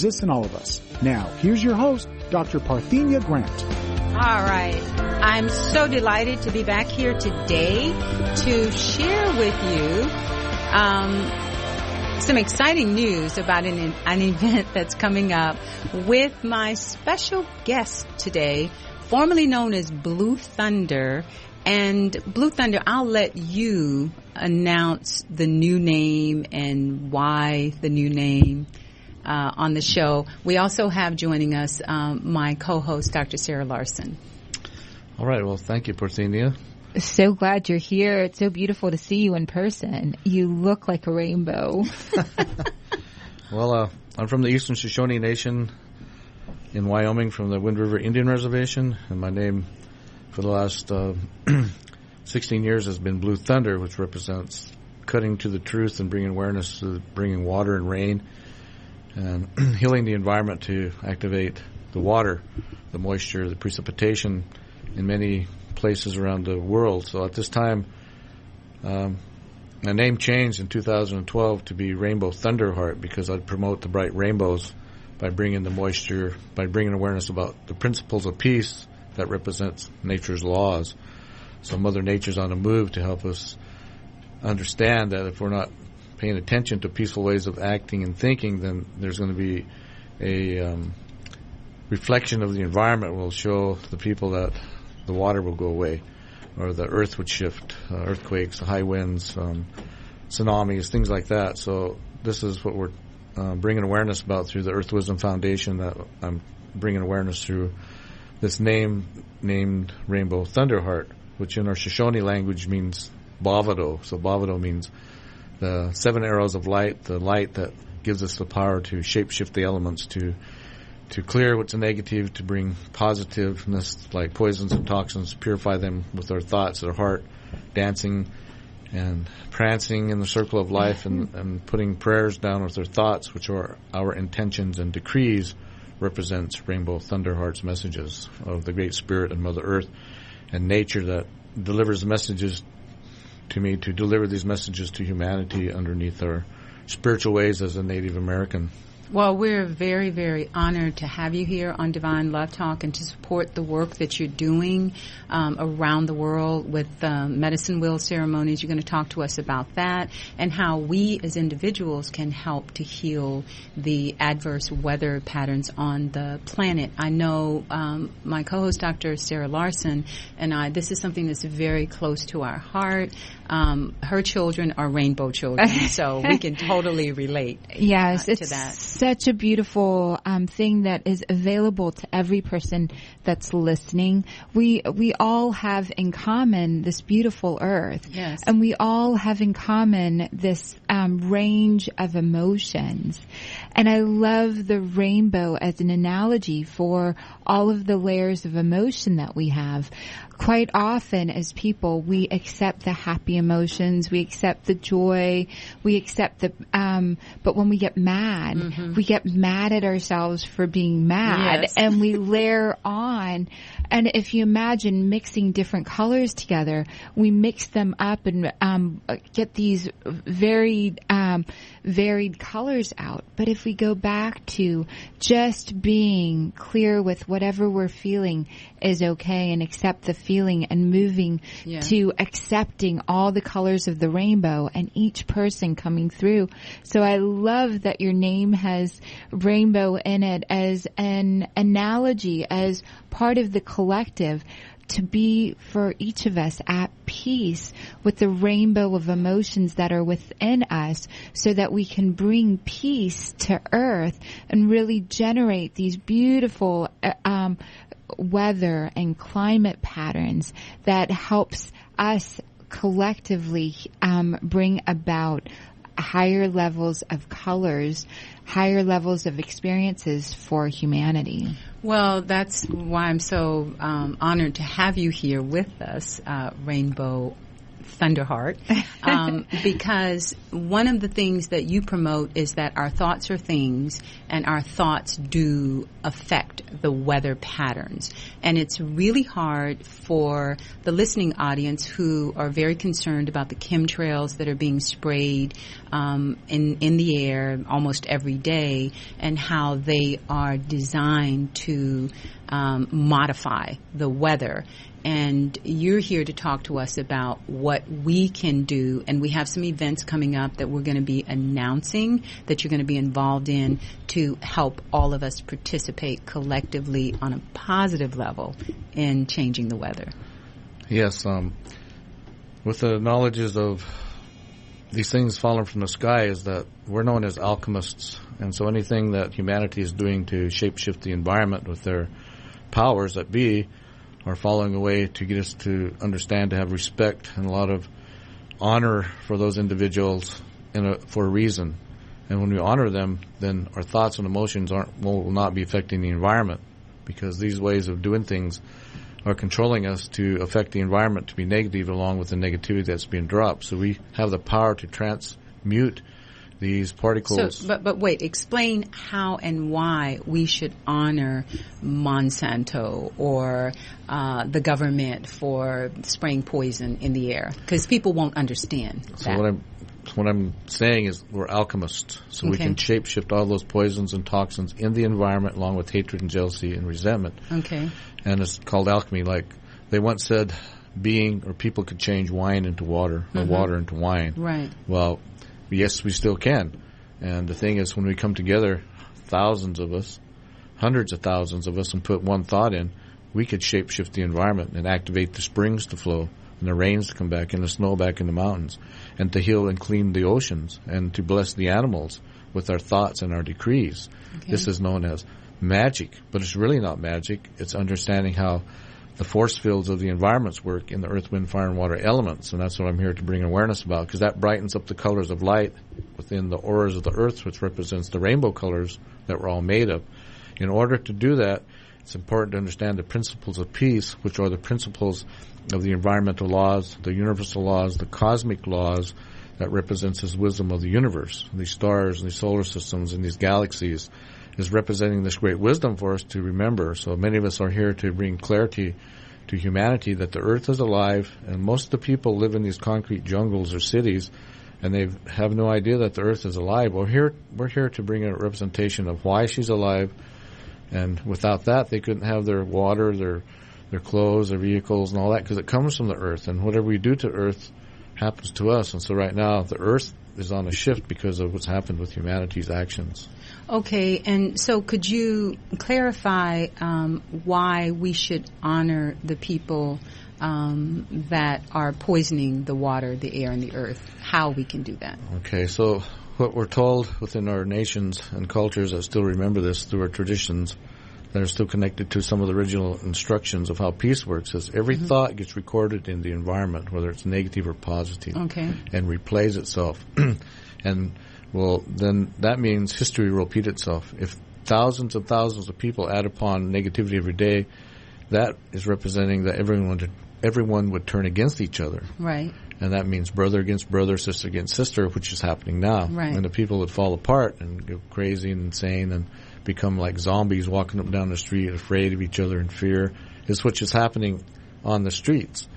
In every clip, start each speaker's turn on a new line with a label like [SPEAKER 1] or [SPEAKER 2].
[SPEAKER 1] exists in all of us. Now, here's your host, Dr. Parthenia Grant.
[SPEAKER 2] All right. I'm so delighted to be back here today to share with you some exciting news about an event that's coming up with my special guest today, formerly known as Blue Thunder. And Blue Thunder, I'll let you announce the new name and why the new name on the show. We also have joining us my co-host, Dr. Sarah Larson.
[SPEAKER 3] All right. Well, thank you, Parthenia.
[SPEAKER 4] So glad you're here. It's so beautiful to see you in person. You look like a rainbow.
[SPEAKER 3] Well, I'm from the Eastern Shoshone Nation in Wyoming, from the Wind River Indian Reservation, and my name for the last 16 years has been Blue Thunder, which represents cutting to the truth and bringing awareness to bringing water and rain and healing the environment to activate the water, the moisture, the precipitation in many places around the world. So at this time, my name changed in 2012 to be Rainbow Thunderheart, because I'd promote the bright rainbows by bringing the moisture, by bringing awareness about the principles of peace that represents nature's laws. So Mother Nature's on the move to help us understand that if we're not paying attention to peaceful ways of acting and thinking, then there's going to be a reflection of the environment will show the people that the water will go away, or the earth would shift, earthquakes, high winds, tsunamis, things like that. So this is what we're bringing awareness about through the Earth Wisdom Foundation, that I'm bringing awareness through this name named Rainbow Thunderheart, which in our Shoshone language means Bavado. So Bavado means the 7 arrows of light, the light that gives us the power to shape-shift the elements, to clear what's negative, to bring positiveness like poisons and toxins, purify them with our thoughts, our heart, dancing and prancing in the circle of life, and putting prayers down with our thoughts, which are our intentions and decrees, represents Rainbow Thunderheart's messages of the Great Spirit and Mother Earth and nature that delivers messages to me, to deliver these messages to humanity underneath our spiritual ways as a Native American.
[SPEAKER 2] Well, we're very, very honored to have you here on Divine Love Talk and to support the work that you're doing around the world with medicine wheel ceremonies. You're going to talk to us about that and how we as individuals can help to heal the adverse weather patterns on the planet. I know my co-host, Dr. Sarah Larson, and I, this is something that's very close to our heart. Her children are rainbow children, so we can totally relate
[SPEAKER 4] yes,
[SPEAKER 2] to that.
[SPEAKER 4] Such a beautiful thing that is available to every person that's listening. We all have in common this beautiful earth.
[SPEAKER 2] Yes.
[SPEAKER 4] And we all have in common this range of emotions. And I love the rainbow as an analogy for all of the layers of emotion that we have. Quite often as people, we accept the happy emotions, we accept the joy, we accept the, but when we get mad, we get mad at ourselves for being mad,
[SPEAKER 2] yes.
[SPEAKER 4] and we layer on. And if you imagine mixing different colors together, we mix them up and get these varied colors out. But if we go back to just being clear with whatever we're feeling is okay, and accept the feeling, and moving to accepting all the colors of the rainbow and each person coming through. So I love that your name has rainbow in it as an analogy, as part of the collective, to be for each of us at peace with the rainbow of emotions that are within us, so that we can bring peace to earth and really generate these beautiful weather and climate patterns that helps us collectively bring about higher levels of colors, higher levels of experiences for humanity.
[SPEAKER 2] Well, that's why I'm so honored to have you here with us, Rainbow Thunderheart, because one of the things that you promote is that our thoughts are things, and our thoughts do affect the weather patterns. And it's really hard for the listening audience who are very concerned about the chemtrails that are being sprayed in the air almost every day, and how they are designed to modify the weather. And you're here to talk to us about what we can do. And we have some events coming up that we're going to be announcing that you're going to be involved in to help all of us participate collectively on a positive level in changing the weather.
[SPEAKER 3] Yes. With the knowledges of these things falling from the sky is that we're known as alchemists. And so anything that humanity is doing to shapeshift the environment with their powers that be are following a way to get us to understand, to have respect and a lot of honor for those individuals for a reason. And when we honor them, then our thoughts and emotions will not be affecting the environment, because these ways of doing things are controlling us to affect the environment to be negative along with the negativity that's being dropped. So we have the power to transmute these particles.
[SPEAKER 2] So, but wait, explain how and why we should honor Monsanto or the government for spraying poison in the air, because people won't understand
[SPEAKER 3] so
[SPEAKER 2] that.
[SPEAKER 3] What I'm saying is we're alchemists, so we can shapeshift all those poisons and toxins in the environment along with hatred and jealousy and resentment.
[SPEAKER 2] Okay.
[SPEAKER 3] And it's called alchemy. Like they once said, people could change wine into water or water into wine.
[SPEAKER 2] Right.
[SPEAKER 3] Well, yes, we still can. And the thing is, when we come together, thousands of us, hundreds of thousands of us, and put one thought in, we could shapeshift the environment and activate the springs to flow and the rains to come back and the snow back in the mountains, and to heal and clean the oceans and to bless the animals with our thoughts and our decrees. Okay. This is known as magic, but it's really not magic. It's understanding how the force fields of the environments work in the earth, wind, fire, and water elements, and that's what I'm here to bring awareness about, because that brightens up the colors of light within the auras of the earth, which represents the rainbow colors that we're all made of. In order to do that, it's important to understand the principles of peace, which are the principles of the environmental laws, the universal laws, the cosmic laws that represents this wisdom of the universe. These stars and these solar systems and these galaxies is representing this great wisdom for us to remember. So many of us are here to bring clarity to humanity that the earth is alive, and most of the people live in these concrete jungles or cities, and they have no idea that the earth is alive. We're here to bring a representation of why she's alive, and without that, they couldn't have their water, their clothes, their vehicles, and all that, because it comes from the earth, and whatever we do to earth happens to us. And so right now, the earth is on a shift because of what's happened with humanity's actions.
[SPEAKER 2] Okay, and so could you clarify why we should honor the people that are poisoning the water, the air, and the earth, how we can do that?
[SPEAKER 3] Okay, so what we're told within our nations and cultures that still remember this through our traditions that are still connected to some of the original instructions of how peace works is every thought gets recorded in the environment, whether it's negative or positive, and replays itself. And, well, then that means history will repeat itself. If thousands and thousands of people add upon negativity every day, that is representing that everyone would turn against each other.
[SPEAKER 2] Right.
[SPEAKER 3] And that means brother against brother, sister against sister, which is happening now.
[SPEAKER 2] Right.
[SPEAKER 3] And the people would fall apart and go crazy and insane and become like zombies walking up and down the street, afraid of each other in fear, is which is happening on the streets.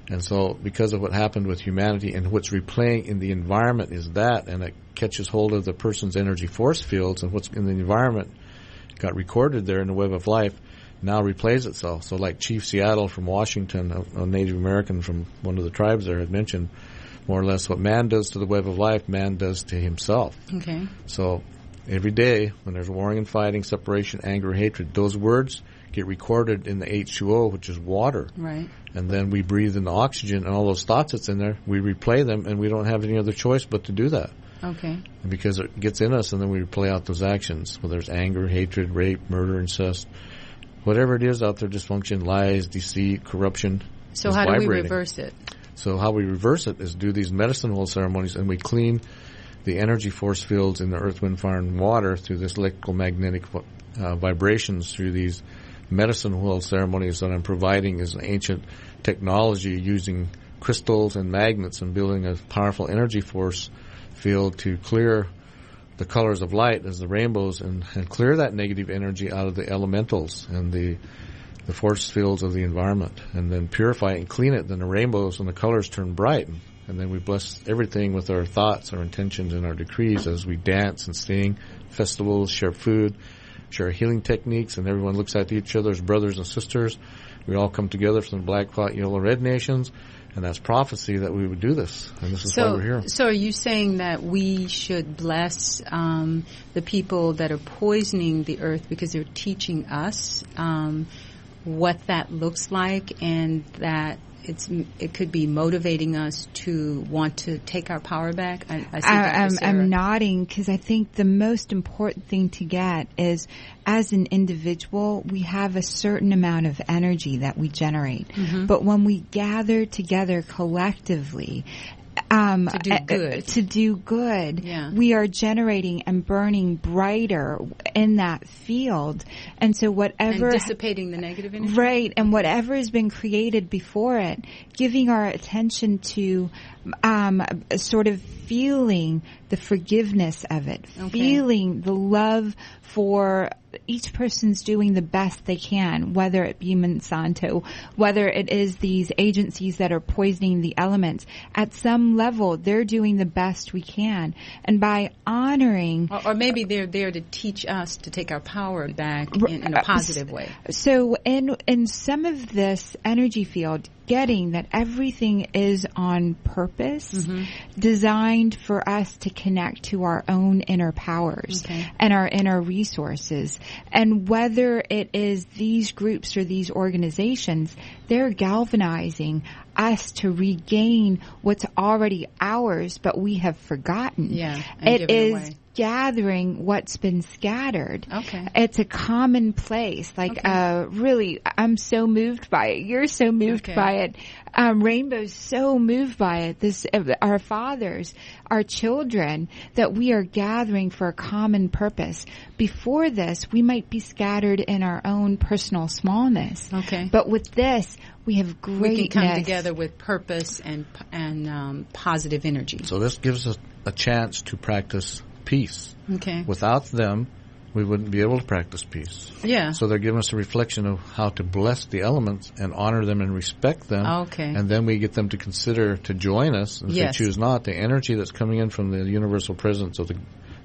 [SPEAKER 3] And so because of what happened with humanity and what's replaying in the environment is that, and it catches hold of the person's energy force fields, and what's in the environment got recorded there in the web of life now replays itself. So like Chief Seattle from Washington, a Native American from one of the tribes there, had mentioned more or less what man does to the web of life, man does to himself.
[SPEAKER 2] Okay.
[SPEAKER 3] So every day when there's warring and fighting, separation, anger, hatred, those words get recorded in the H2O, which is water.
[SPEAKER 2] Right.
[SPEAKER 3] And then we breathe in the oxygen, and all those thoughts that's in there, we replay them, and we don't have any other choice but to do that.
[SPEAKER 2] Okay.
[SPEAKER 3] And because it gets in us, and then we play out those actions, whether it's anger, hatred, rape, murder, incest, whatever it is out there, dysfunction, lies, deceit, corruption.
[SPEAKER 2] So how do we reverse it?
[SPEAKER 3] So how we reverse it is do these medicine wheel ceremonies, and we clean the energy force fields in the earth, wind, fire, and water through this electrical magnetic vibrations through these medicine wheel ceremonies that I'm providing as an ancient technology using crystals and magnets and building a powerful energy force field to clear the colors of light as the rainbows and clear that negative energy out of the elementals and the force fields of the environment, and then purify it and clean it. Then the rainbows and the colors turn bright, and then we bless everything with our thoughts, our intentions, and our decrees as we dance and sing, festivals, share food, share healing techniques, and everyone looks at each other as brothers and sisters. We all come together from the Black, White, Yellow, Red nations, and that's prophecy that we would do this, and this is why we're here.
[SPEAKER 2] So are you saying that we should bless the people that are poisoning the earth because they're teaching us what that looks like, and that it could be motivating us to want to take our power back?
[SPEAKER 4] I'm nodding because I think the most important thing to get is, as an individual, we have a certain amount of energy that we generate. Mm-hmm. But when we gather together collectively, to do good,
[SPEAKER 2] yeah,
[SPEAKER 4] we are generating and burning brighter in that field, and so whatever,
[SPEAKER 2] and dissipating the negative energy,
[SPEAKER 4] right, and whatever has been created before it, giving our attention to sort of feeling the forgiveness of it, feeling the love for each person's doing the best they can, whether it be Monsanto, whether it is these agencies that are poisoning the elements. At some level, they're doing the best we can. And by honoring...
[SPEAKER 2] Or maybe they're there to teach us to take our power back in a positive way.
[SPEAKER 4] So in some of this energy field, getting that everything is on purpose, mm-hmm, designed for us to connect to our own inner powers, okay, and our inner resources. And whether it is these groups or these organizations, they're galvanizing us to regain what's already ours, but we have forgotten.
[SPEAKER 2] Yeah,
[SPEAKER 4] it is gathering what's been scattered.
[SPEAKER 2] Okay.
[SPEAKER 4] It's a common place. Like, really, I'm so moved by it. You're so moved by it. Rainbow's so moved by it. Our fathers, our children, that we are gathering for a common purpose. Before this, we might be scattered in our own personal smallness.
[SPEAKER 2] Okay.
[SPEAKER 4] But with this, we have greatness.
[SPEAKER 2] We can come together with purpose and positive energy.
[SPEAKER 3] So this gives us a chance to practice peace.
[SPEAKER 2] Okay.
[SPEAKER 3] Without them, we wouldn't be able to practice peace.
[SPEAKER 2] Yeah.
[SPEAKER 3] So they're giving us a reflection of how to bless the elements and honor them and respect them.
[SPEAKER 2] Okay.
[SPEAKER 3] And then we get them to consider to join us. And if they choose not, the energy that's coming in from the universal presence of the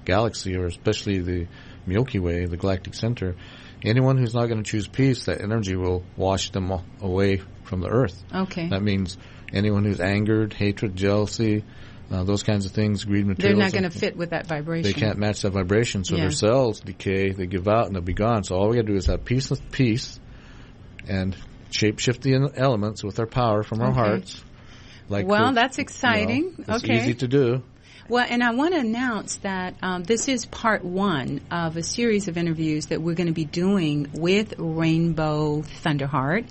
[SPEAKER 3] galaxy, or especially the Milky Way, the galactic center, anyone who's not going to choose peace, that energy will wash them away from the earth.
[SPEAKER 2] Okay.
[SPEAKER 3] That means anyone who's angered, hatred, jealousy, those kinds of things, greed, materialism.
[SPEAKER 2] They're not going to fit with that vibration.
[SPEAKER 3] They can't match that vibration, so their cells decay, they give out, and they'll be gone. So all we got to do is have peace and shape-shift the elements with our power from our hearts.
[SPEAKER 2] That's exciting.
[SPEAKER 3] It's easy to do.
[SPEAKER 2] Well, and I want to announce that this is part one of a series of interviews that we're going to be doing with Rainbow Thunderheart,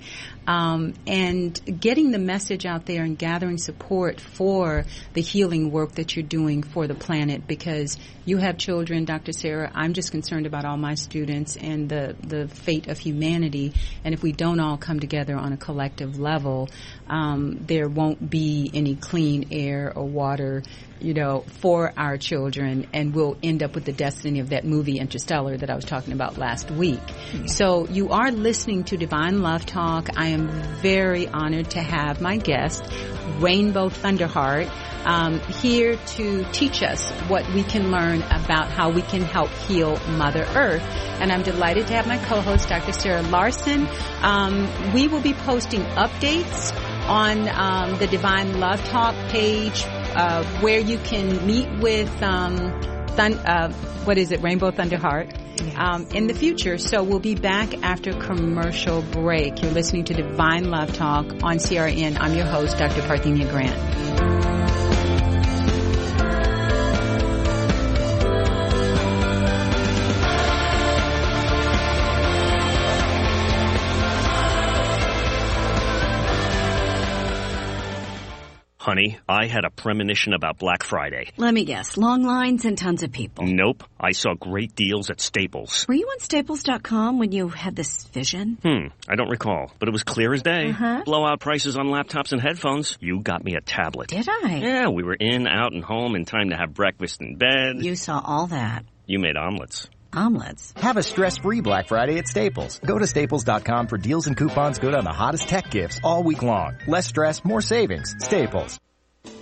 [SPEAKER 2] and getting the message out there and gathering support for the healing work that you're doing for the planet, because you have children, Dr. Sarah. I'm just concerned about all my students and the fate of humanity. And if we don't all come together on a collective level, there won't be any clean air or water, for our children, and we'll end up with the destiny of that movie Interstellar that I was talking about last week. Mm-hmm. So you are listening to Divine Love Talk. I am very honored to have my guest, Rainbow Thunderheart, here to teach us what we can learn about how we can help heal Mother Earth. And I'm delighted to have my co-host, Dr. Sarah Larson. We will be posting updates on the Divine Love Talk page, where you can meet with Rainbow Thunderheart in the future. So we'll be back after commercial break. You're listening to Divine Love Talk on CRN. I'm your host, Dr. Parthenia Grant.
[SPEAKER 5] Honey, I had a premonition about Black Friday.
[SPEAKER 6] Let me guess. Long lines and tons of people.
[SPEAKER 5] Nope. I saw great deals at Staples.
[SPEAKER 6] Were you on Staples.com when you had this vision?
[SPEAKER 5] I don't recall, but it was clear as day. Blowout prices on laptops and headphones. You got me a tablet.
[SPEAKER 6] Did I?
[SPEAKER 5] Yeah, we were in, out, and home in time to have breakfast in bed.
[SPEAKER 6] You saw all that.
[SPEAKER 5] You made omelets.
[SPEAKER 6] Omelets.
[SPEAKER 7] Have a stress-free Black Friday at Staples. Go to Staples.com for deals and coupons good on the hottest tech gifts all week long. Less stress, more savings. Staples.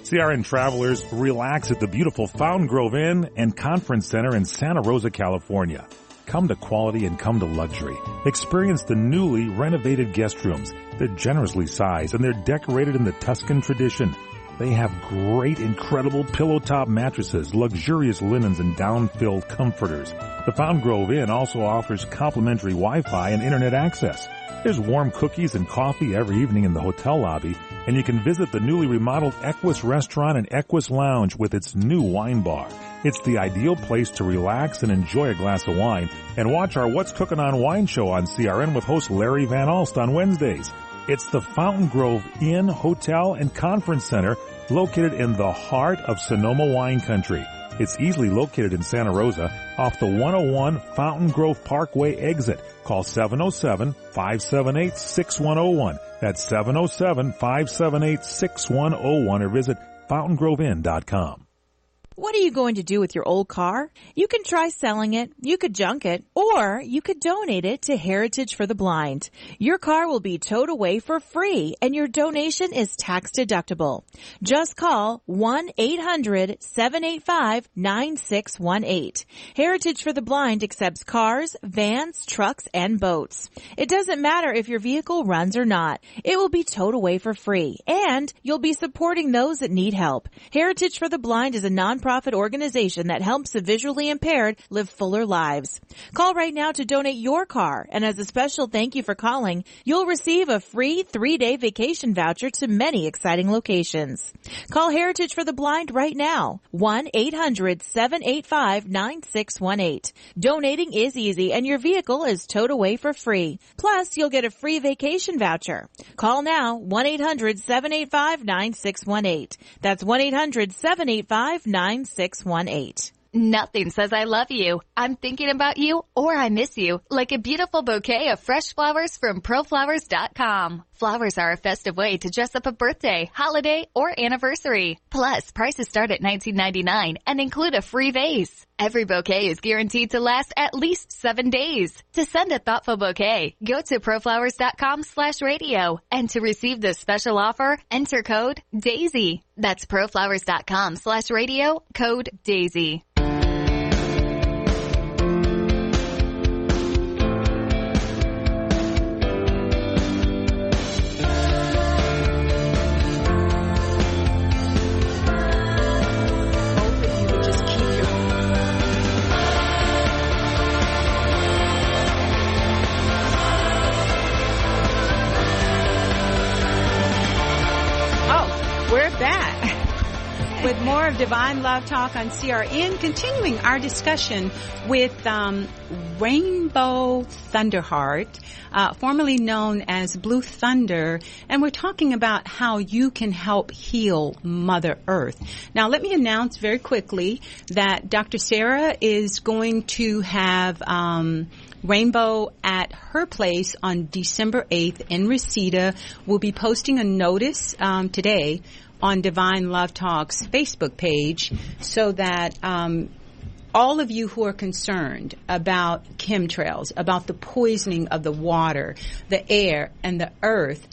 [SPEAKER 8] CRN travelers, relax at the beautiful Fountain Grove Inn and Conference Center in Santa Rosa, California. Come to quality and come to luxury. Experience the newly renovated guest rooms. They're generously sized and they're decorated in the Tuscan tradition. They have great, incredible pillow-top mattresses, luxurious linens, and down-filled comforters. The Fountain Grove Inn also offers complimentary Wi-Fi and internet access. There's warm cookies and coffee every evening in the hotel lobby, and you can visit the newly remodeled Equus Restaurant and Equus Lounge with its new wine bar. It's the ideal place to relax and enjoy a glass of wine and watch our What's Cooking on Wine show on CRN with host Larry Van Alst on Wednesdays. It's the Fountain Grove Inn, Hotel, and Conference Center located in the heart of Sonoma wine country. It's easily located in Santa Rosa off the 101 Fountain Grove Parkway exit. Call 707-578-6101. That's 707-578-6101 or visit fountaingroveinns.com.
[SPEAKER 9] What are you going to do with your old car? You can try selling it, you could junk it, or you could donate it to Heritage for the Blind. Your car will be towed away for free, and your donation is tax deductible. Just call 1-800-785-9618. Heritage for the Blind accepts cars, vans, trucks, and boats. It doesn't matter if your vehicle runs or not. It will be towed away for free, and you'll be supporting those that need help. Heritage for the Blind is a nonprofit organization that helps the visually impaired live fuller lives. Call right now to donate your car, and as a special thank you for calling, you'll receive a free 3-day vacation voucher to many exciting locations. Call Heritage for the Blind right now, 1-800-785-9618. Donating is easy, and your vehicle is towed away for free. Plus, you'll get a free vacation voucher. Call now, 1-800-785-9618. That's 1-800-785-9618.
[SPEAKER 10] Nothing says I love you, I'm thinking about you, or I miss you, like a beautiful bouquet of fresh flowers from ProFlowers.com. Flowers are a festive way to dress up a birthday, holiday, or anniversary. Plus, prices start at $19.99 and include a free vase. Every bouquet is guaranteed to last at least 7 days. To send a thoughtful bouquet, go to ProFlowers.com/radio. And to receive this special offer, enter code DAISY. That's ProFlowers.com/radio, code DAISY.
[SPEAKER 2] We're back with more of Divine Love Talk on CRN, continuing our discussion with Rainbow Thunderheart, formerly known as Blue Thunder, and we're talking about how you can help heal Mother Earth. Now, let me announce very quickly that Dr. Sarah is going to have Rainbow at her place on December 8th in Reseda. We'll be posting a notice today on Divine Love Talk's Facebook page so that all of you who are concerned about chemtrails, about the poisoning of the water, the air, and the earth,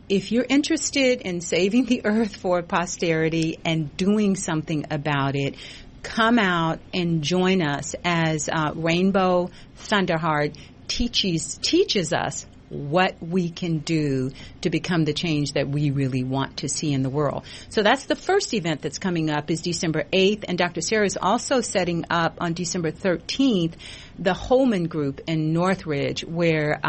[SPEAKER 2] if you're interested in saving the earth for posterity and doing something about it, come out and join us as Rainbow Thunderheart teaches us what we can do to become the change that we really want to see in the world. So that's the first event that's coming up is December 8th, and Dr. Sarah is also setting up on December 13th the Holman Group in Northridge, where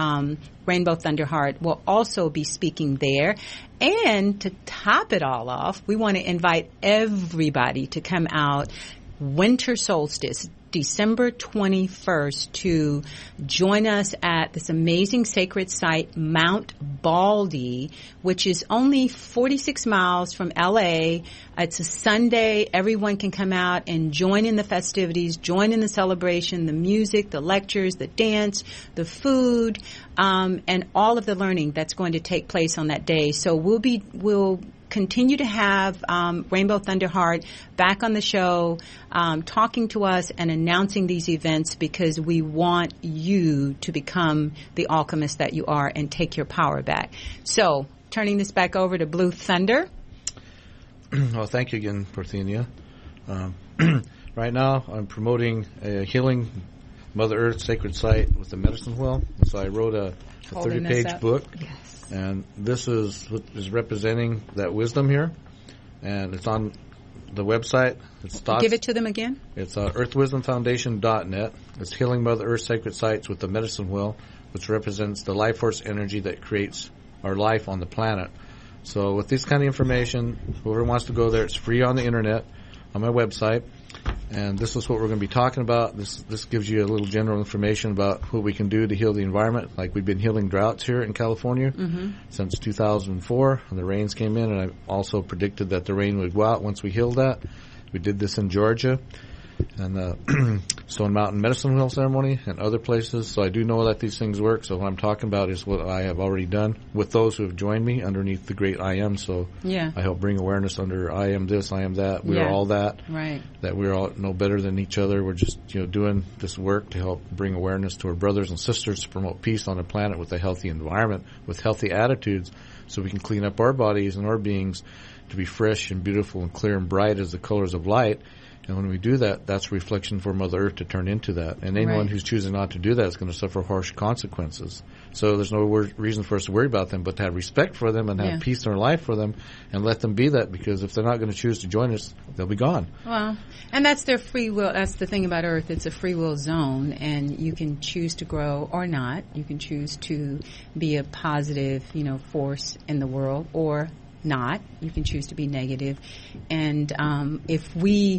[SPEAKER 2] Rainbow Thunderheart will also be speaking there. And to top it all off, we want to invite everybody to come out winter solstice, December 21st to join us at this amazing sacred site, Mount Baldy, which is only 46 miles from LA. It's a Sunday. Everyone can come out and join in the festivities, join in the celebration, the music, the lectures, the dance, the food, and all of the learning that's going to take place on that day. So we'll continue to have Rainbow Thunderheart back on the show, talking to us and announcing these events, because we want you to become the alchemist that you are and take your power back. So, turning this back over to Blue Thunder.
[SPEAKER 3] Well, thank you again, Parthenia. Right now, I'm promoting a healing Mother Earth sacred site with the medicine wheel. So I wrote a 30-page book.
[SPEAKER 2] Yes.
[SPEAKER 3] And this is what is representing that wisdom here. And it's on the website.
[SPEAKER 2] Give it to them again.
[SPEAKER 3] It's earthwisdomfoundation.net. It's Healing Mother Earth Sacred Sites with the Medicine Wheel, which represents the life force energy that creates our life on the planet. So with this kind of information, whoever wants to go there, it's free on the internet, on my website. And this is what we're going to be talking about. This gives you a little general information about what we can do to heal the environment. Like we've been healing droughts here in California since 2004. And the rains came in, and I also predicted that the rain would go out once we healed that. We did this in Georgia and the Stone Mountain Medicine Wheel ceremony and other places. So I do know that these things work. So what I'm talking about is what I have already done with those who have joined me underneath the great I Am. So I help bring awareness under I am this, I am that. We are all that.
[SPEAKER 2] Right.
[SPEAKER 3] That we're all no better than each other. We're just doing this work to help bring awareness to our brothers and sisters, to promote peace on the planet with a healthy environment, with healthy attitudes, so we can clean up our bodies and our beings to be fresh and beautiful and clear and bright as the colors of light. And when we do that, that's a reflection for Mother Earth to turn into that. And anyone who's choosing not to do that is going to suffer harsh consequences. So there's no reason for us to worry about them, but to have respect for them and have peace in our life for them and let them be that, because if they're not going to choose to join us, they'll be gone.
[SPEAKER 2] Well, and that's their free will. That's the thing about Earth. It's a free will zone, and you can choose to grow or not. You can choose to be a positive, force in the world, or not. You can choose to be negative. And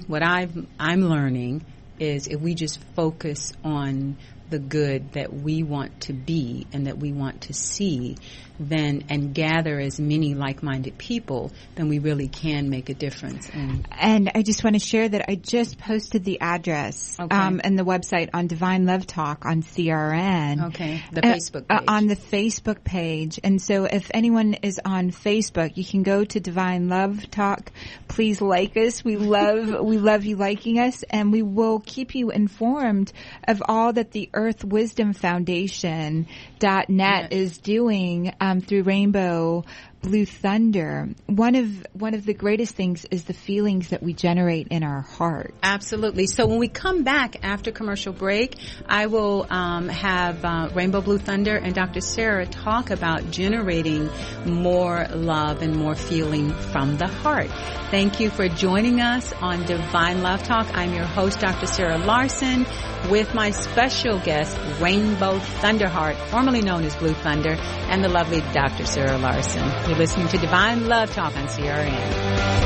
[SPEAKER 2] what I'm learning is if we just focus on the good that we want to be and that we want to see, then and gather as many like-minded people, then we really can make a difference.
[SPEAKER 4] And I just want to share that I just posted the address and the website on Divine Love Talk on CRN.
[SPEAKER 2] Okay, the Facebook page.
[SPEAKER 4] On the Facebook page. And so if anyone is on Facebook, you can go to Divine Love Talk. Please like us. We love you liking us, and we will keep you informed of all that the earthwisdomfoundation.net is doing through Rainbow Blue Thunder. One of the greatest things is the feelings that we generate in our heart.
[SPEAKER 2] Absolutely. So when we come back after commercial break, I will have Rainbow Blue Thunder and Dr. Sarah talk about generating more love and more feeling from the heart. Thank you for joining us on Divine Love Talk. I'm your host, Dr. Sarah Larson, with my special guest, Rainbow Thunderheart, formerly known as Blue Thunder, and the lovely Dr. Sarah Larson. You're listening to Divine Love Talk on CRN.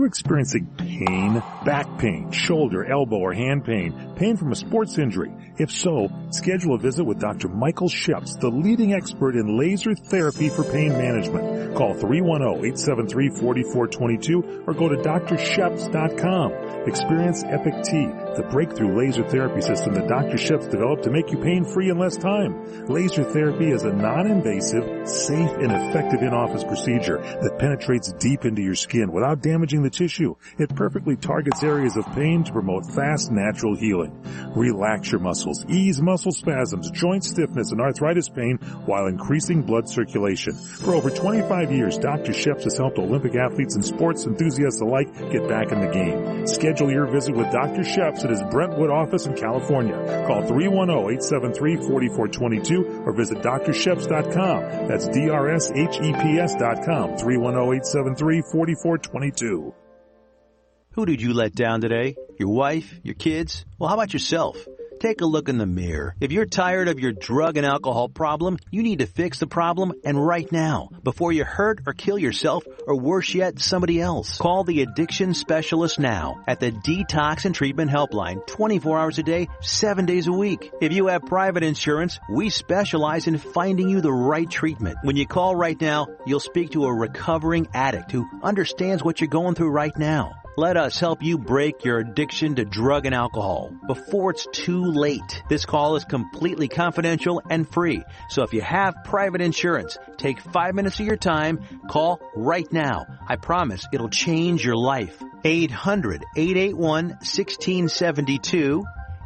[SPEAKER 8] Experiencing pain, back pain, shoulder, elbow, or hand pain from a sports injury? If so, schedule a visit with Dr. Michael Sheps, the leading expert in laser therapy for pain management. Call 310-873-4422 or go to drsheps.com. Experience Epic T, the breakthrough laser therapy system that Dr. Sheps developed to make you pain-free in less time. Laser therapy is a non-invasive, safe, and effective in-office procedure that penetrates deep into your skin without damaging the tissue. It perfectly targets areas of pain to promote fast, natural healing. Relax your muscles, ease muscle spasms, joint stiffness, and arthritis pain while increasing blood circulation. For over 25 years, Dr. Sheps has helped Olympic athletes and sports enthusiasts alike get back in the game. Schedule your visit with Dr. Sheps at his Brentwood office in California. Call 310-873-4422 or visit drsheps.com. That's DRSHEPS.com. 310-873-4422.
[SPEAKER 11] Who did you let down today? Your wife? Your kids? Well, how about yourself? Take a look in the mirror. If you're tired of your drug and alcohol problem, you need to fix the problem, and right now, before you hurt or kill yourself, or worse yet, somebody else. Call the addiction specialist now at the Detox and Treatment Helpline, 24 hours a day, 7 days a week. If you have private insurance, we specialize in finding you the right treatment. When you call right now, you'll speak to a recovering addict who understands what you're going through right now. Let us help you break your addiction to drug and alcohol before it's too late. This call is completely confidential and free. So if you have private insurance, take 5 minutes of your time. Call right now. I promise it'll change your life. 800-881-1672.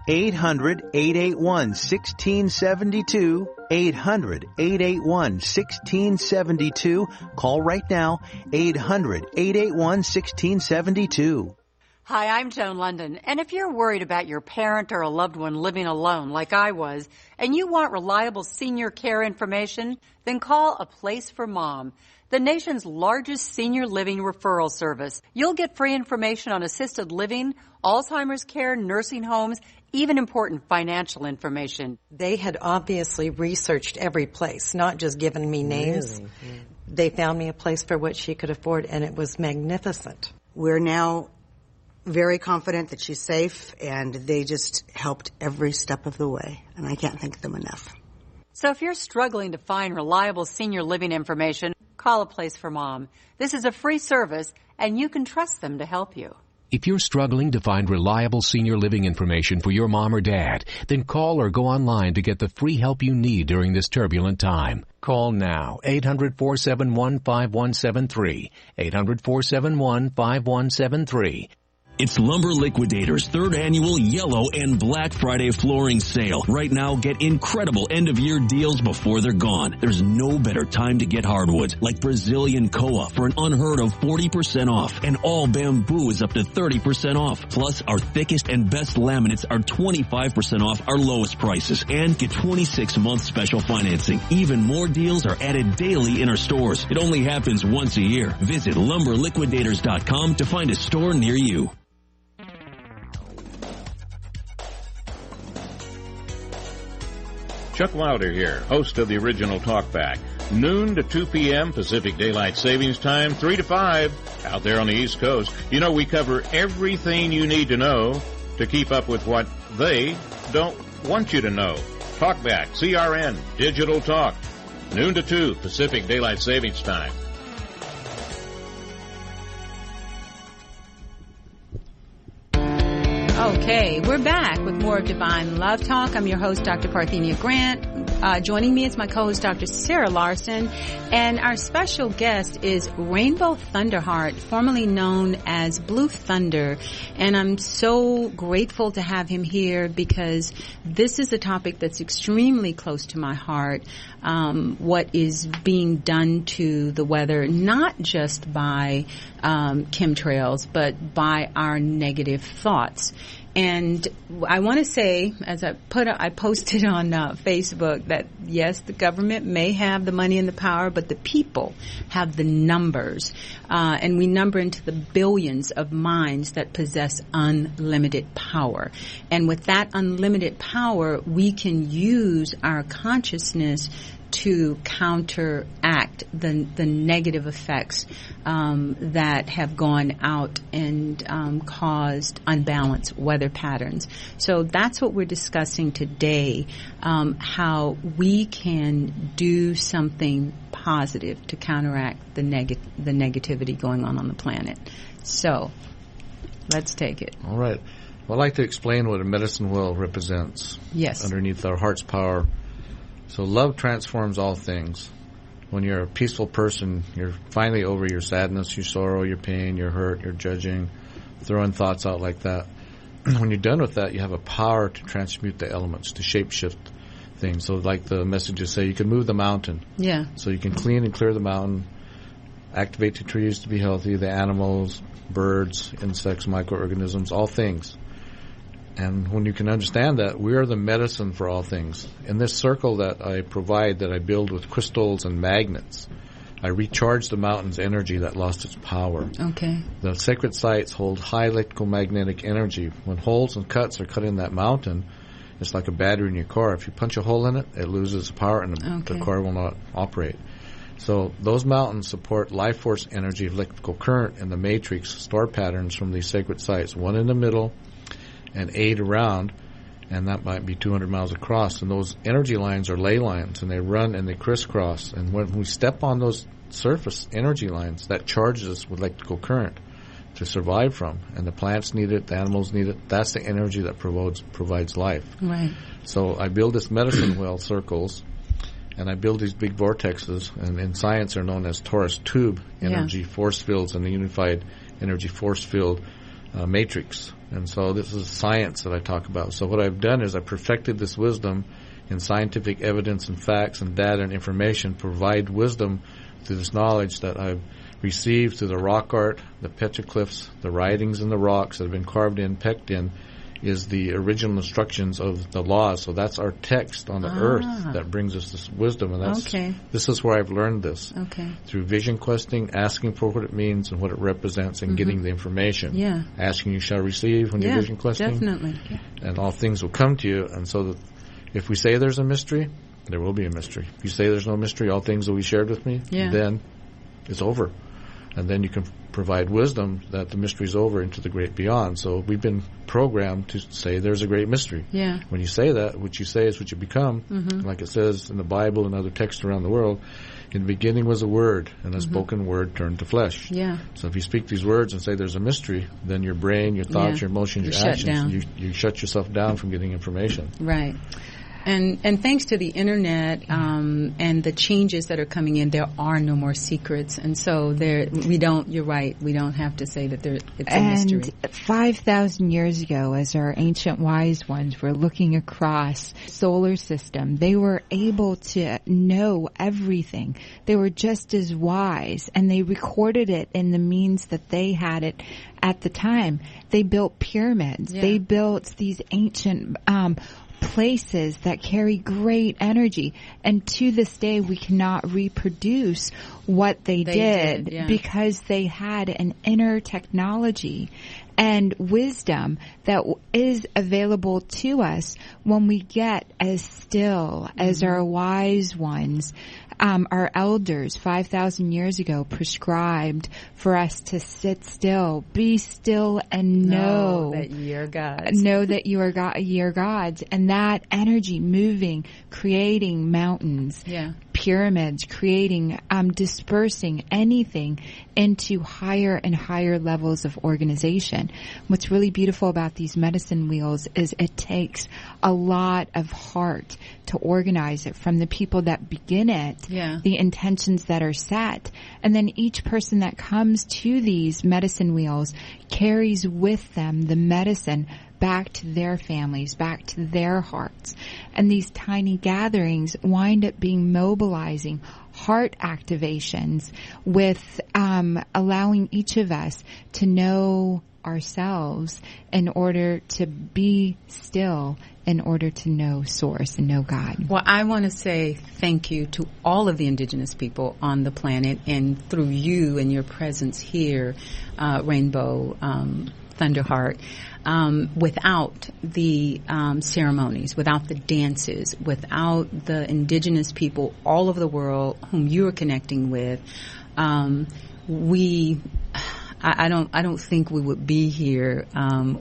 [SPEAKER 11] 800-881-1672. 800-881-1672. Call right now. 800-881-1672.
[SPEAKER 12] Hi, I'm Joan London, and if you're worried about your parent or a loved one living alone like I was, and you want reliable senior care information, then call A Place for Mom, the nation's largest senior living referral service. You'll get free information on assisted living, Alzheimer's care, nursing homes, even important financial information.
[SPEAKER 13] They had obviously researched every place, not just given me names.
[SPEAKER 14] Really?
[SPEAKER 13] They found me a place for what she could afford, and it was magnificent.
[SPEAKER 14] We're now very confident that she's safe, and they just helped every step of the way, and I can't thank them enough.
[SPEAKER 12] So if you're struggling to find reliable senior living information, call A Place for Mom. This is a free service, and you can trust them to help you.
[SPEAKER 15] If you're struggling to find reliable senior living information for your mom or dad, then call or go online to get the free help you need during this turbulent time. Call now, 800-471-5173, 800-471-5173.
[SPEAKER 16] It's Lumber Liquidators' third annual Yellow and Black Friday flooring sale. Right now, get incredible end-of-year deals before they're gone. There's no better time to get hardwoods, like Brazilian Koa for an unheard of 40% off. And all bamboo is up to 30% off. Plus, our thickest and best laminates are 25% off our lowest prices. And get 26-month special financing. Even more deals are added daily in our stores. It only happens once a year. Visit LumberLiquidators.com to find a store near you.
[SPEAKER 17] Chuck Wilder here, host of the original Talkback. Noon to 2 p.m. Pacific Daylight Savings Time, 3 to 5 out there on the East Coast. You know, we cover everything you need to know to keep up with what they don't want you to know. Talkback, CRN, Digital Talk. Noon to 2 Pacific Daylight Savings Time.
[SPEAKER 2] Okay, we're back with more of Divine Love Talk. I'm your host, Dr. Parthenia Grant. Joining me is my co-host, Dr. Sarah Larson. And our special guest is Rainbow Thunderheart, formerly known as Blue Thunder. And I'm so grateful to have him here because this is a topic that's extremely close to my heart. What is being done to the weather, not just by chemtrails, but by our negative thoughts. And I want to say, as I posted on Facebook that yes, the government may have the money and the power, but the people have the numbers, and we number into the billions of minds that possess unlimited power. And with that unlimited power, we can use our consciousness to counteract the negative effects that have gone out and caused unbalanced weather patterns. So that's what we're discussing today, how we can do something positive to counteract the negativity going on the planet. So let's take it.
[SPEAKER 3] All right. Well, I'd like to explain what a medicine wheel represents.
[SPEAKER 2] Yes.
[SPEAKER 3] Underneath our heart's power. So love transforms all things. When you're a peaceful person, you're finally over your sadness, your sorrow, your pain, your hurt, your judging, throwing thoughts out like that. When you're done with that, you have a power to transmute the elements, to shapeshift things. So like the messages say, you can move the mountain.
[SPEAKER 2] Yeah.
[SPEAKER 3] So you can clean and clear the mountain, activate the trees to be healthy, the animals, birds, insects, microorganisms, all things. And when you can understand that, we are the medicine for all things. In this circle that I provide, that I build with crystals and magnets, I recharge the mountain's energy that lost its power.
[SPEAKER 2] Okay.
[SPEAKER 3] The sacred sites hold high electromagnetic energy. When holes and cuts are cut in that mountain, it's like a battery in your car. If you punch a hole in it, it loses power and the car will not operate. So those mountains support life force energy, electrical current, and the matrix star patterns from these sacred sites, one in the middle and 8 around, and that might be 200 miles across. And those energy lines are ley lines, and they run and they crisscross. And when we step on those surface energy lines, that charges us with electrical current to survive from. And the plants need it, the animals need it. That's the energy that provides life.
[SPEAKER 2] Right.
[SPEAKER 3] So I build this medicine wheel circles, and I build these big vortexes, and in science are known as torus tube energy force fields and the unified energy force field matrix. And so this is science that I talk about. So what I've done is I perfected this wisdom in scientific evidence and facts and data and information, provide wisdom through this knowledge that I've received through the rock art, the petroglyphs, the writings in the rocks that have been carved in, pecked in, is the original instructions of the laws. So that's our text on the earth that brings us this wisdom. And that's this is where I've learned this. Through vision questing, asking for what it means and what it represents, and getting the information.
[SPEAKER 2] Yeah.
[SPEAKER 3] Asking you shall receive when you're vision questing.
[SPEAKER 2] Definitely.
[SPEAKER 3] And all things will come to you. And so that if we say there's a mystery, there will be a mystery. If you say there's no mystery, all things will be shared with me, then it's over. And then you can provide wisdom that the mystery is over into the great beyond. So we've been programmed to say there's a great mystery.
[SPEAKER 2] Yeah.
[SPEAKER 3] When you say that, what you say is what you become. Like it says in the Bible and other texts around the world, in the beginning was a word, and a spoken word turned to flesh.
[SPEAKER 2] Yeah.
[SPEAKER 3] So if you speak these words and say there's a mystery, then your brain, your thoughts, your emotions, your actions, you shut yourself down from getting information.
[SPEAKER 2] Right. And thanks to the internet and the changes that are coming in, there are no more secrets, and so you're right. We don't have to say that it's a mystery.
[SPEAKER 4] And 5,000 years ago, as our ancient wise ones were looking across the solar system, they were able to know everything. They were just as wise, and they recorded it in the means that they had it at the time. They built pyramids. They built these ancient places that carry great energy, and to this day we cannot reproduce what they did because they had an inner technology and wisdom that is available to us when we get as still as our wise ones. Our elders 5,000 years ago prescribed for us to sit still, be still, and know
[SPEAKER 2] that ye are gods.
[SPEAKER 4] Know that you are ye are gods, and that energy moving, creating mountains, pyramids, creating, dispersing anything into higher and higher levels of organization. What's really beautiful about these medicine wheels is it takes a lot of heart to organize it, from the people that begin it, the intentions that are set, and then each person that comes to these medicine wheels carries with them the medicine back to their families, back to their hearts. And these tiny gatherings wind up being mobilizing heart activations with allowing each of us to know ourselves in order to be still, in order to know Source and know God.
[SPEAKER 2] Well, I want to say thank you to all of the indigenous people on the planet, and through you and your presence here, Rainbow Thunderheart, without the ceremonies, without the dances, without the indigenous people all over the world whom you are connecting with, I don't think we would be here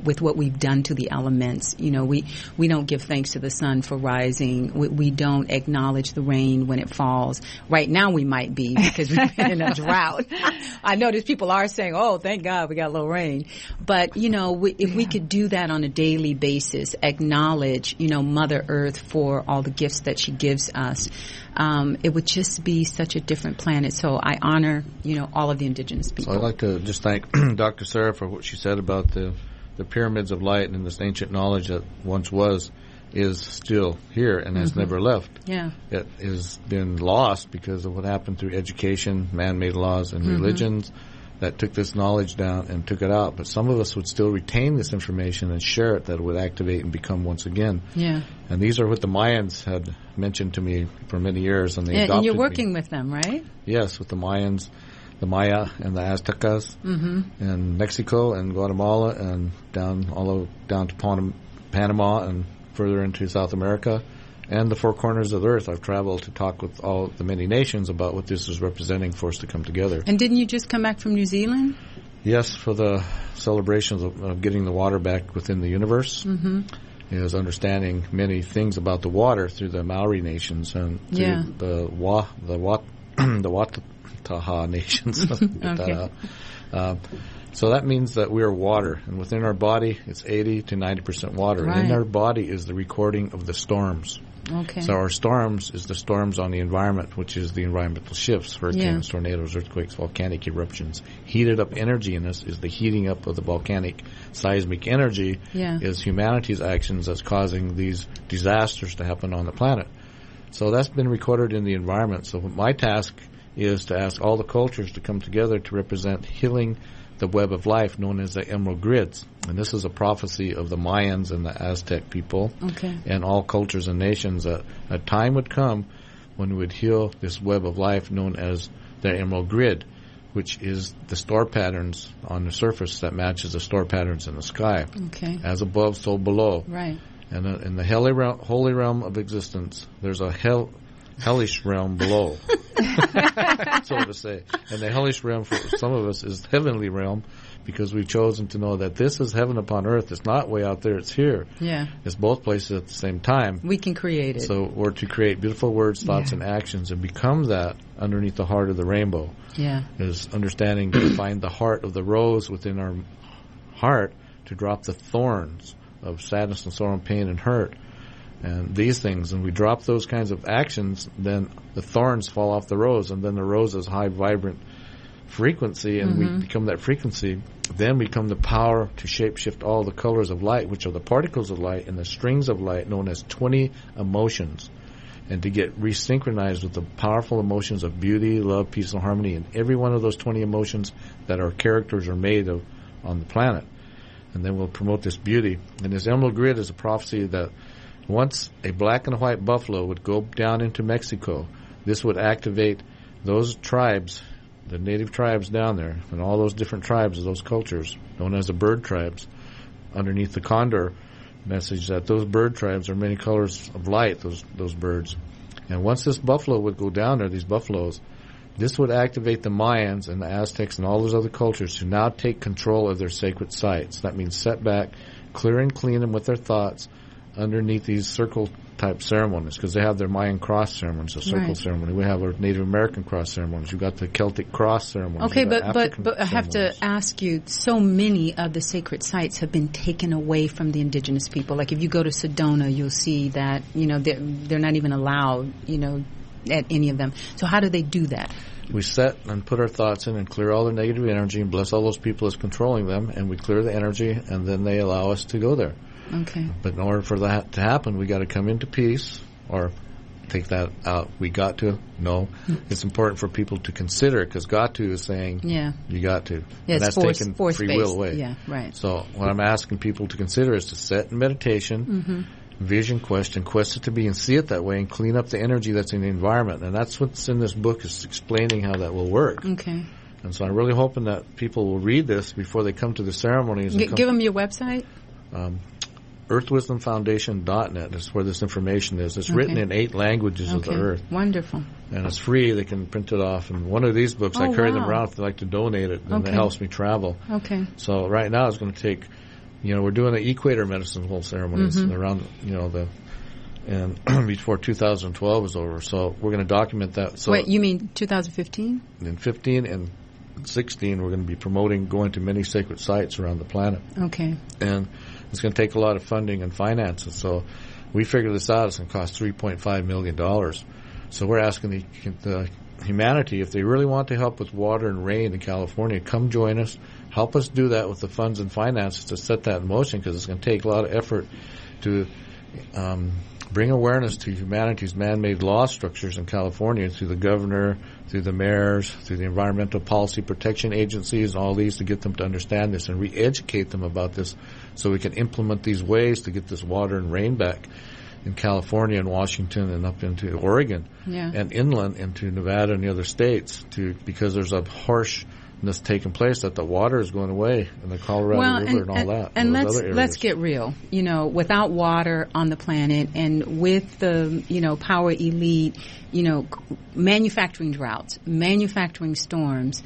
[SPEAKER 2] with what we've done to the elements. You know, we don't give thanks to the sun for rising. We don't acknowledge the rain when it falls. Right now we might be, because we've been in a drought. I notice people are saying, "Oh, thank God we got a little rain." But you know, if we could do that on a daily basis, acknowledge, you know, Mother Earth for all the gifts that she gives us, it would just be such a different planet. So I honor, you know, all of the indigenous people.
[SPEAKER 3] So I'd like to just thank thank Dr. Sarah for what she said about the pyramids of light and this ancient knowledge that once was, is still here and has never left.
[SPEAKER 2] Yeah.
[SPEAKER 3] It has been lost because of what happened through education, man-made laws, and religions that took this knowledge down and took it out. But some of us would still retain this information and share it, that it would activate and become once again.
[SPEAKER 2] Yeah.
[SPEAKER 3] And these are what the Mayans had mentioned to me for many years, and they adopted
[SPEAKER 2] and you're working with them, right?
[SPEAKER 3] Yes, with the Mayans, the Maya and the Aztecas in Mexico and Guatemala and down to Panama and further into South America and the four corners of the earth. I've traveled to talk with all the many nations about what this is representing for us to come together.
[SPEAKER 2] And didn't you just come back from New Zealand?
[SPEAKER 3] Yes, for the celebrations of getting the water back within the universe. Is understanding many things about the water through the Maori nations and through the Wataha nations.
[SPEAKER 2] Okay.
[SPEAKER 3] So that means that we are water, and within our body, it's 80 to 90% water.
[SPEAKER 2] Right.
[SPEAKER 3] And in our body is the recording of the storms.
[SPEAKER 2] Okay.
[SPEAKER 3] So our storms is the storms on the environment, which is the environmental shifts, hurricanes, tornadoes, earthquakes, volcanic eruptions. Heated up energy in us is the heating up of the volcanic seismic energy is humanity's actions that's causing these disasters to happen on the planet. So that's been recorded in the environment. So my task is to ask all the cultures to come together to represent healing the web of life known as the Emerald Grids. And this is a prophecy of the Mayans and the Aztec people and all cultures and nations that a time would come when we would heal this web of life known as the Emerald Grid, which is the star patterns on the surface that matches the star patterns in the sky. As above, so below.
[SPEAKER 2] Right.
[SPEAKER 3] And in the holy realm of existence, there's a hellish realm below, so to say. And the hellish realm for some of us is heavenly realm, because we've chosen to know that this is heaven upon earth. It's not way out there, it's here.
[SPEAKER 2] Yeah.
[SPEAKER 3] It's both places at the same time.
[SPEAKER 2] We can create it.
[SPEAKER 3] So we're to create beautiful words, thoughts, and actions and become that underneath the heart of the rainbow.
[SPEAKER 2] Yeah.
[SPEAKER 3] Is understanding to find the heart of the rose within our heart to drop the thorns of sadness and sorrow and pain and hurt. And these things, and we drop those kinds of actions, then the thorns fall off the rose, and then the rose is high, vibrant frequency, and we become that frequency. Then we become the power to shape-shift all the colors of light, which are the particles of light and the strings of light known as 20 emotions, and to get resynchronized with the powerful emotions of beauty, love, peace, and harmony, and every one of those 20 emotions that our characters are made of on the planet. And then we'll promote this beauty. And this Emerald Grid is a prophecy that once a black and white buffalo would go down into Mexico, this would activate those tribes, the native tribes down there, and all those different tribes of those cultures, known as the bird tribes, underneath the condor message, that those bird tribes are many colors of light, those birds. And once this buffalo would go down there, these buffaloes, this would activate the Mayans and the Aztecs and all those other cultures to now take control of their sacred sites. That means set back, clear and clean them with their thoughts underneath these circle-type ceremonies, because they have their Mayan cross ceremonies, a circle ceremony. We have our Native American cross ceremonies. You've got the Celtic cross ceremonies.
[SPEAKER 2] Okay, but I have to ask you, so many of the sacred sites have been taken away from the indigenous people. Like if you go to Sedona, you'll see that, they're not even allowed, at any of them. So how do they do that?
[SPEAKER 3] We set and put our thoughts in and clear all their negative energy and bless all those people as controlling them, and we clear the energy, and then they allow us to go there.
[SPEAKER 2] Okay.
[SPEAKER 3] But in order for that to happen, we got to come into peace, or take that out. We got to. No. It's important for people to consider it, because got to is saying you got to.
[SPEAKER 2] Yeah,
[SPEAKER 3] and that's taking free will away.
[SPEAKER 2] Yeah, right.
[SPEAKER 3] So what I'm asking people to consider is to set in meditation, vision quest it to be, and see it that way, and clean up the energy that's in the environment. And that's what's in this book, is explaining how that will work.
[SPEAKER 2] Okay.
[SPEAKER 3] And so I'm really hoping that people will read this before they come to the ceremonies.
[SPEAKER 2] Give them your website.
[SPEAKER 3] EarthWisdomFoundation.net is where this information is. It's written in 8 languages of the earth.
[SPEAKER 2] Wonderful.
[SPEAKER 3] And it's free. They can print it off. And one of these books, I carry them around if they like to donate it, and it helps me travel.
[SPEAKER 2] Okay.
[SPEAKER 3] So right now it's going to take, we're doing the Equator Medicine Whole ceremonies around, and before 2012 is over. So we're going to document that. So
[SPEAKER 2] wait, you mean 2015?
[SPEAKER 3] In 15 and 16, we're going to be going to many sacred sites around the planet.
[SPEAKER 2] Okay.
[SPEAKER 3] And it's going to take a lot of funding and finances. So we figured this out. It's going to cost $3.5 million. So we're asking the humanity, if they really want to help with water and rain in California, come join us. Help us do that with the funds and finances to set that in motion, because it's going to take a lot of effort to bring awareness to humanity's man-made law structures in California through the governor, through the mayors, through the environmental policy protection agencies, all these, to get them to understand this and re-educate them about this so we can implement these ways to get this water and rain back in California and Washington and up into Oregon and inland into Nevada and the other states, because there's a harshness taking place that the water is going away in the Colorado River and all that.
[SPEAKER 2] And let's get real. You know, without water on the planet and with the, power elite, manufacturing droughts, manufacturing storms,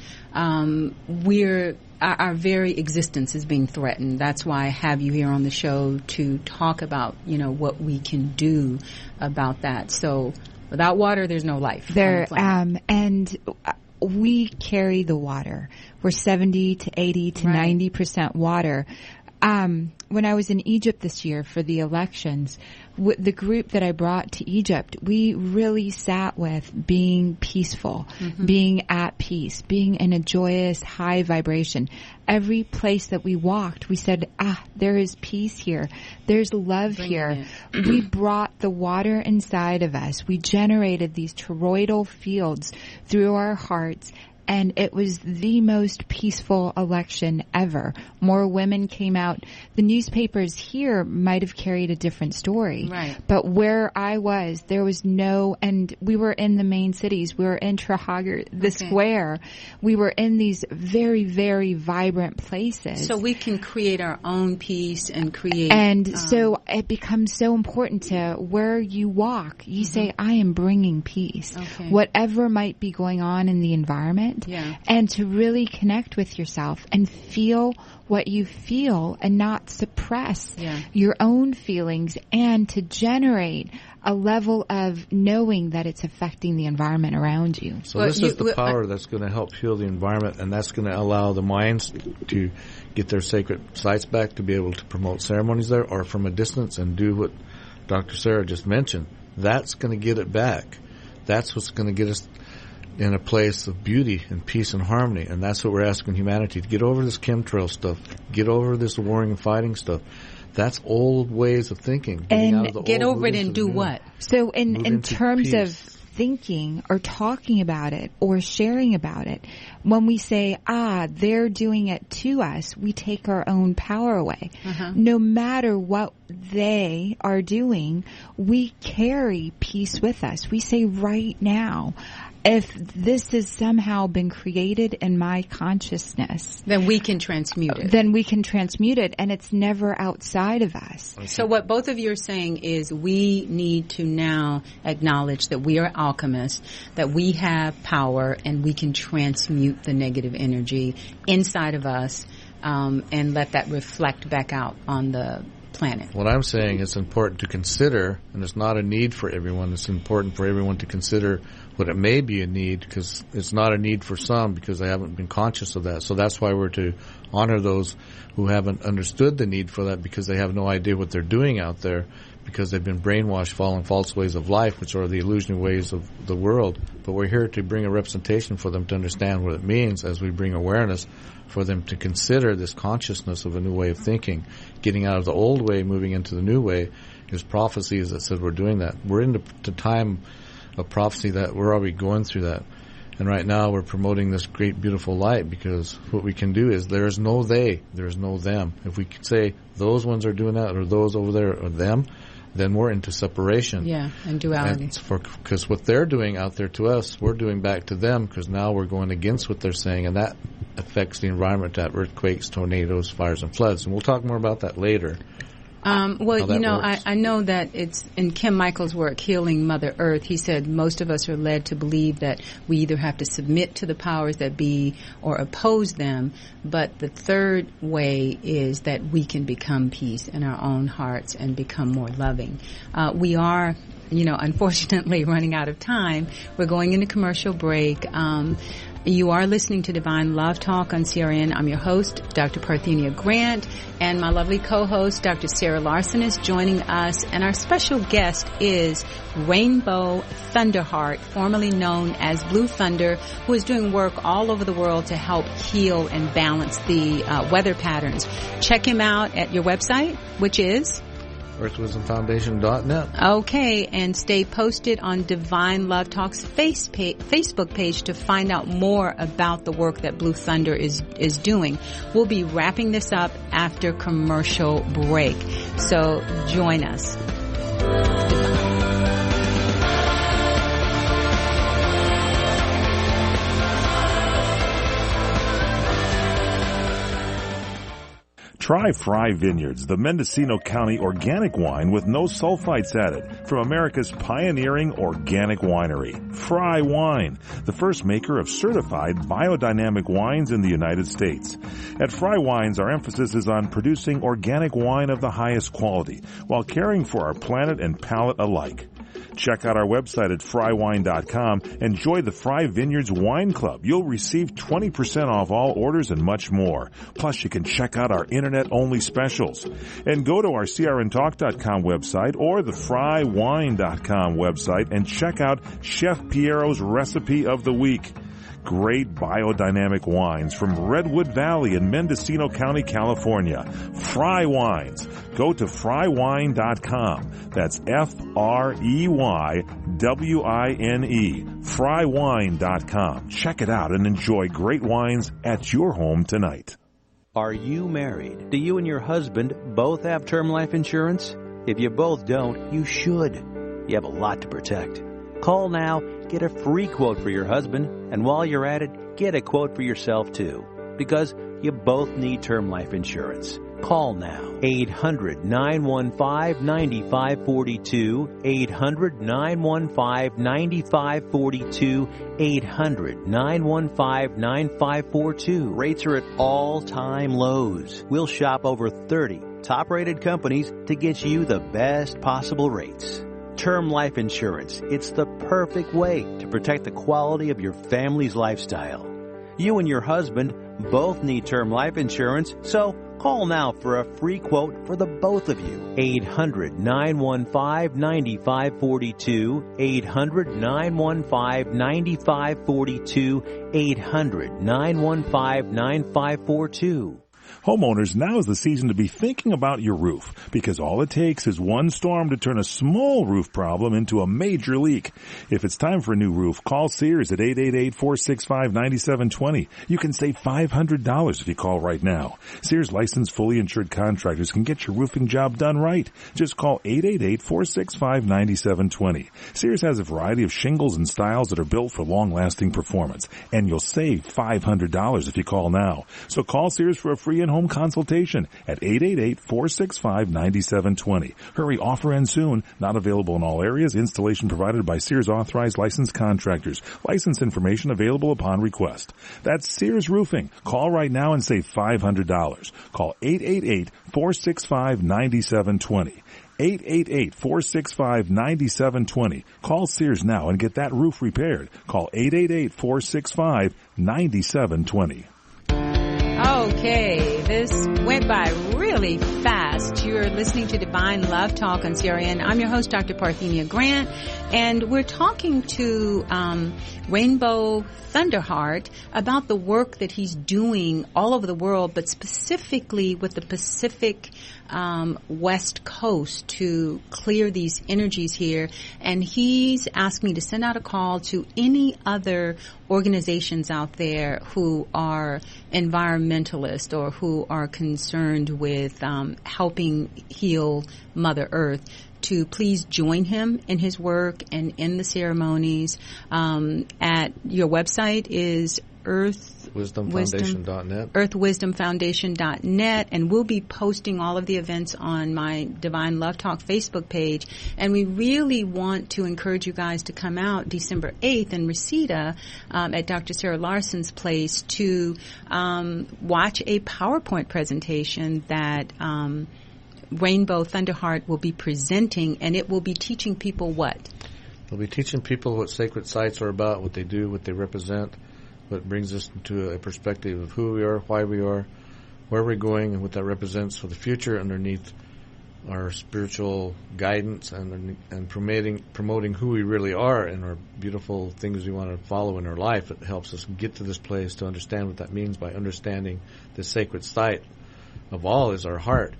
[SPEAKER 2] our very existence is being threatened. That's why I have you here on the show to talk about, what we can do about that. So without water, there's no life.
[SPEAKER 4] And we carry the water. We're 70 to 80 to 90% water. When I was in Egypt this year for the elections, the group that I brought to Egypt, we really sat with being peaceful, being at peace, being in a joyous, high vibration. Every place that we walked, we said, there is peace here. There's love here. We brought the water inside of us. We generated these toroidal fields through our hearts. And it was the most peaceful election ever. More women came out. The newspapers here might have carried a different story.
[SPEAKER 2] Right.
[SPEAKER 4] But where I was, there was and we were in the main cities. We were in Trafalgar, the square. We were in these very, very vibrant places.
[SPEAKER 2] So we can create our own peace and create.
[SPEAKER 4] And so it becomes so important to where you walk. You say, I am bringing peace.
[SPEAKER 2] Okay.
[SPEAKER 4] Whatever might be going on in the environment. And to really connect with yourself and feel what you feel and not suppress your own feelings, and to generate a level of knowing that it's affecting the environment around you.
[SPEAKER 3] So this is the power that's going to help heal the environment, and that's going to allow the minds to get their sacred sites back, to be able to promote ceremonies there or from a distance and do what Dr. Sarah just mentioned. That's going to get it back. That's what's going to get us in a place of beauty and peace and harmony. And that's what we're asking humanity, to get over this chemtrail stuff, get over this warring and fighting stuff. That's old ways of thinking.
[SPEAKER 2] And get over it and do what?
[SPEAKER 4] So in terms of thinking or talking about it or sharing about it, when we say, they're doing it to us, we take our own power away. No matter what they are doing, we carry peace with us. We say right now, if this has somehow been created in my consciousness,
[SPEAKER 2] then we can transmute it.
[SPEAKER 4] And it's never outside of us.
[SPEAKER 2] So what both of you are saying is we need to now acknowledge that we are alchemists, that we have power, and we can transmute the negative energy inside of us, and let that reflect back out on the planet.
[SPEAKER 3] What I'm saying is important to consider, and it's not a need for everyone. It's important for everyone to consider what it may be a need, because it's not a need for some because they haven't been conscious of that. So that's why we're to honor those who haven't understood the need for that, because they have no idea what they're doing out there, because they've been brainwashed, following false ways of life, which are the illusionary ways of the world. But we're here to bring a representation for them to understand what it means, as we bring awareness for them to consider this consciousness of a new way of thinking, getting out of the old way, moving into the new way. There's prophecies that said we're doing that. We're in the time of prophecy that we're already going through that. And right now we're promoting this great, beautiful light, because what we can do is there is no they, there is no them. If we could say those ones are doing that or those over there are them, then we're into separation.
[SPEAKER 2] Yeah, and duality.
[SPEAKER 3] Because what they're doing out there to us, we're doing back to them, because now we're going against what they're saying, and that affects the environment, that earthquakes, tornadoes, fires, and floods. And we'll talk more about that later.
[SPEAKER 2] I know that it's in Kim Michael's work, Healing Mother Earth. He said most of us are led to believe that we either have to submit to the powers that be or oppose them. But the third way is that we can become peace in our own hearts and become more loving. We are, unfortunately running out of time. We're going into commercial break. You are listening to Divine Love Talk on CRN. I'm your host, Dr. Parthenia Grant, and my lovely co-host, Dr. Sarah Larson, is joining us, and our special guest is Rainbow Thunderheart, formerly known as Blue Thunder, who is doing work all over the world to help heal and balance the weather patterns. Check him out at your website, which is
[SPEAKER 3] EarthWisdomFoundation.net.
[SPEAKER 2] Okay, and stay posted on Divine Love Talk's Facebook page to find out more about the work that Blue Thunder is doing. We'll be wrapping this up after commercial break, so join us.
[SPEAKER 8] Try Fry Vineyards, the Mendocino County organic wine with no sulfites added from America's pioneering organic winery. Fry Wine, the first maker of certified biodynamic wines in the United States. At Fry Wines, our emphasis is on producing organic wine of the highest quality while caring for our planet and palate alike. Check out our website at frywine.com and join the Fry Vineyards Wine Club. You'll receive 20% off all orders and much more. Plus, you can check out our internet-only specials. And go to our crntalk.com website or the frywine.com website and check out Chef Piero's Recipe of the Week. Great biodynamic wines from Redwood Valley in Mendocino County, California. Fry Wines. Go to frywine.com. That's FREYWINE. Frywine.com. Check it out and enjoy great wines at your home tonight.
[SPEAKER 11] Are you married? Do you and your husband both have term life insurance? If you both don't, you should. You have a lot to protect. Call now, get a free quote for your husband, and while you're at it, get a quote for yourself too. Because you both need term life insurance. Call now. 800-915-9542. 800-915-9542. 800-915-9542. Rates are at all-time lows. We'll shop over 30 top-rated companies to get you the best possible rates. Term life insurance. It's the perfect way to protect the quality of your family's lifestyle. You and your husband both need term life insurance, so call now for a free quote for the both of you. 800-915-9542. 800-915-9542. 800-915-9542.
[SPEAKER 8] Homeowners, now is the season to be thinking about your roof, because all it takes is one storm to turn a small roof problem into a major leak. If it's time for a new roof, call Sears at 888-465-9720. You can save $500 if you call right now. Sears licensed, fully insured contractors can get your roofing job done right. Just call 888-465-9720. Sears has a variety of shingles and styles that are built for long-lasting performance, and you'll save $500 if you call now. So call Sears for a free in-home consultation at 888-465-9720. Hurry, offer ends soon. Not available in all areas. Installation provided by Sears authorized licensed contractors. License information available upon request. That's Sears Roofing. Call right now and save $500. Call 888-465-9720. 888-465-9720. Call Sears now and get that roof repaired. Call 888-465-9720.
[SPEAKER 2] Okay, this went by really fast. You're listening to Divine Love Talk on CRN. I'm your host, Dr. Parthenia Grant, and we're talking to Rainbow Thunderheart about the work that he's doing all over the world, but specifically with the Pacific West Coast to clear these energies here. And he's asked me to send out a call to any other organizations out there who are environmentalists or who are concerned with helping heal Mother Earth to please join him in his work and in the ceremonies. At your website is
[SPEAKER 3] EarthWisdomFoundation.net.
[SPEAKER 2] EarthWisdomFoundation.net, and we'll be posting all of the events on my Divine Love Talk Facebook page. And we really want to encourage you guys to come out December 8th in Reseda at Dr. Sarah Larson's place to watch a PowerPoint presentation that Rainbow Thunderheart will be presenting, and it will be teaching people what?
[SPEAKER 3] We'll be teaching people what sacred sites are about, what they do, what they represent, but brings us into a perspective of who we are, why we are, where we're going, and what that represents for the future underneath our spiritual guidance and promoting who we really are and our beautiful things we want to follow in our life. It helps us get to this place to understand what that means by understanding the sacred site of all is our heart.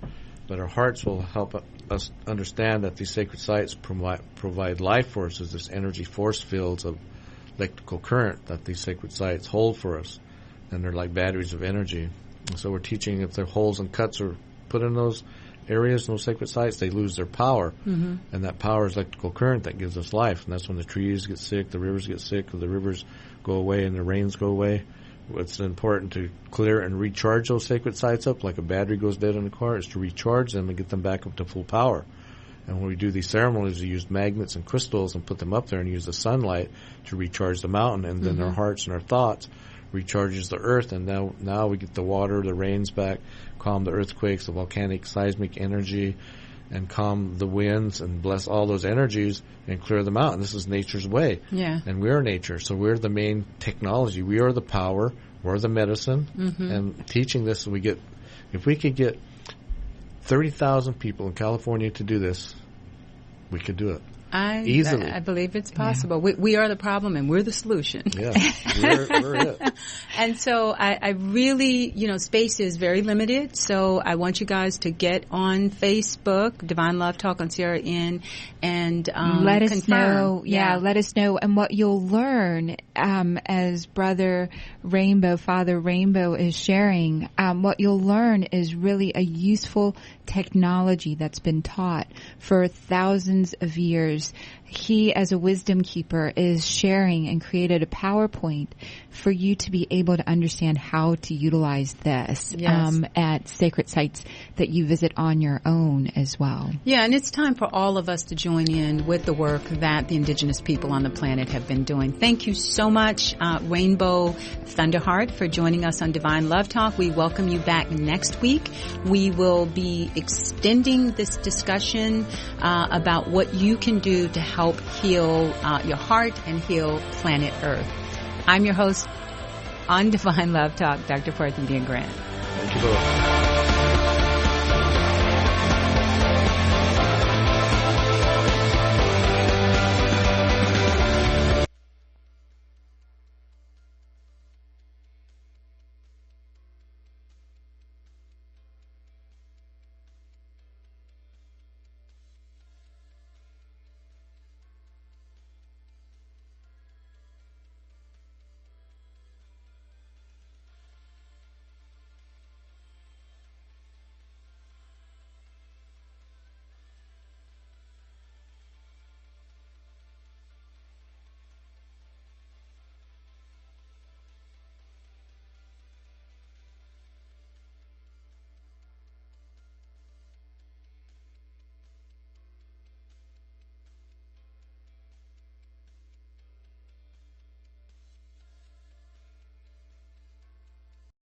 [SPEAKER 3] But our hearts will help us understand that these sacred sites provide life forces, this energy force fields of electrical current that these sacred sites hold for us. And they're like batteries of energy. And so we're teaching if there are holes and cuts are put in those areas, those sacred sites, they lose their power. Mm-hmm. And that power is electrical current that gives us life. And that's when the trees get sick, the rivers get sick, or the rivers go away and the rains go away. It's important to clear and recharge those sacred sites up, like a battery goes dead in a car, is to recharge them and get them back up to full power. And when we do these ceremonies, we use magnets and crystals and put them up there and use the sunlight to recharge the mountain. And then our hearts and our thoughts recharges the earth. And now we get the water, the rains back, calm the earthquakes, the volcanic seismic energy, and calm the winds and bless all those energies and clear them out. And this is nature's way. Yeah. And we're nature. So we're the main technology. We are the power. We're the medicine. Mm-hmm. And teaching this, if we could get 30,000 people in California to do this, we could do it. Easily.
[SPEAKER 2] I believe it's possible. Yeah. We are the problem and we're the solution.
[SPEAKER 3] Yeah, we're it.
[SPEAKER 2] And so I really, space is very limited. So I want you guys to get on Facebook, Divine Love Talk on CRN, and
[SPEAKER 4] let us
[SPEAKER 2] confirm.
[SPEAKER 4] know. Yeah, let us know. And what you'll learn, as Father Rainbow is sharing, what you'll learn is really a useful technology that's been taught for thousands of years. He, as a wisdom keeper, is sharing and created a PowerPoint for you to be able to understand how to utilize this at sacred sites that you visit on your own as well.
[SPEAKER 2] Yeah, and it's time for all of us to join in with the work that the indigenous people on the planet have been doing. Thank you so much, Rainbow Thunderheart, for joining us on Divine Love Talk. We welcome you back next week. We will be extending this discussion about what you can do to help heal your heart and heal planet Earth. I'm your host on Divine Love Talk, Dr. Parthenia Grant.
[SPEAKER 3] Thank you both.